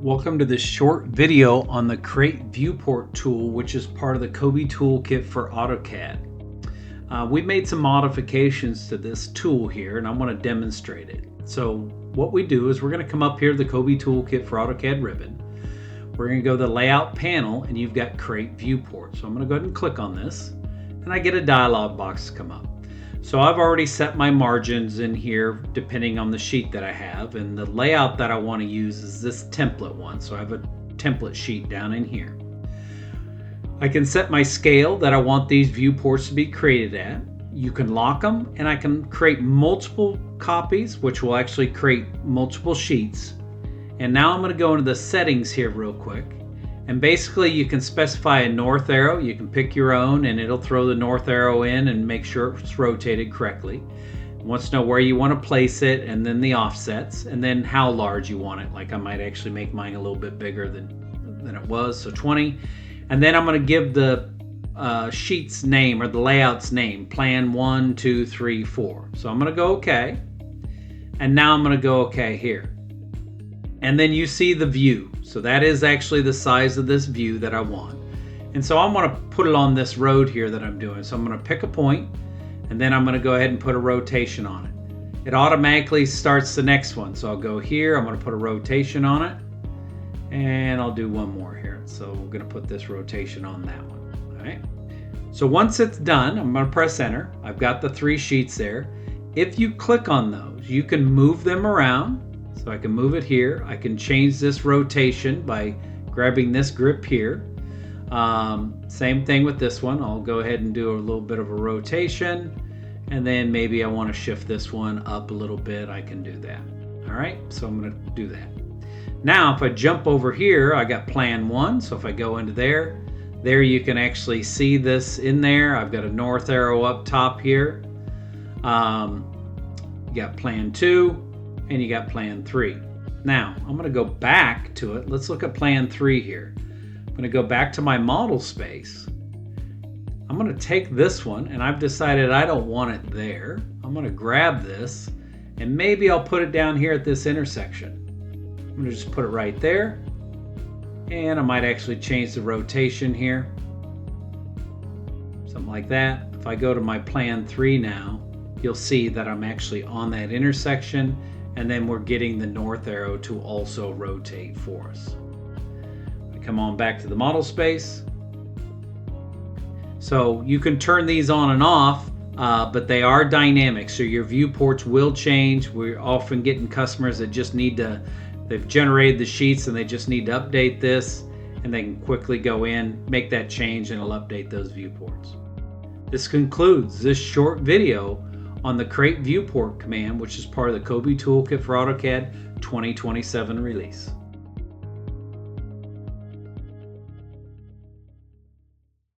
Welcome to this short video on the Create Viewport tool, which is part of the Kobi Toolkit for AutoCAD. We made some modifications to this tool here, and I want to demonstrate it. So what we do is we're going to come up here to the Kobi Toolkit for AutoCAD ribbon. We're going to go to the Layout panel, and you've got Create Viewport. So I'm going to go ahead and click on this, and I get a dialog box come up. So I've already set my margins in here depending on the sheet that I have, and the layout that I want to use is this template one. So I have a template sheet down in here. I can set my scale that I want these viewports to be created at. You can lock them, and I can create multiple copies, which will actually create multiple sheets. And now I'm going to go into the settings here real quick. And basically you can specify a north arrow. You can pick your own and it'll throw the north arrow in and make sure it's rotated correctly. It wants to know where you want to place it, and then the offsets, and then how large you want it. Like I might actually make mine a little bit bigger than it was, so 20. And then I'm going to give the sheet's name, or the layout's name, plan 1, 2, 3, 4. So I'm going to go OK. And now I'm going to go OK here. And then you see the view. So that is actually the size of this view that I want. And so I'm going to put it on this road here that I'm doing. So I'm going to pick a point, and then I'm going to go ahead and put a rotation on it. It automatically starts the next one. So I'll go here, I'm going to put a rotation on it, and I'll do one more here. So we're going to put this rotation on that one. All right. So once it's done, I'm going to press enter. I've got the 3 sheets there. If you click on those, you can move them around. So I can move it here. I can change this rotation by grabbing this grip here. Same thing with this one. I'll go ahead and do a little bit of a rotation, and then maybe I want to shift this one up a little bit. I can do that. All right, so I'm going to do that. Now if I jump over here, I got plan 1. So if I go into there you can actually see this in there. I've got a north arrow up top here. You got plan 2. And you got plan 3. Now I'm going to go back to it. Let's look at plan 3 here. I'm going to go back to my model space. I'm going to take this one, and I've decided I don't want it there. I'm going to grab this, and maybe I'll put it down here at this intersection. I'm going to just put it right there, and I might actually change the rotation here, something like that. If I go to my plan 3 now, you'll see that I'm actually on that intersection, and then we're getting the north arrow to also rotate for us. I come on back to the model space. So you can turn these on and off, but they are dynamic, so your viewports will change. We're often getting customers that just need to, they've generated the sheets and they just need to update this, and they can quickly go in, make that change, and it'll update those viewports. This concludes this short video on the Create Viewport command, which is part of the Kobi Toolkit for AutoCAD 2027 release.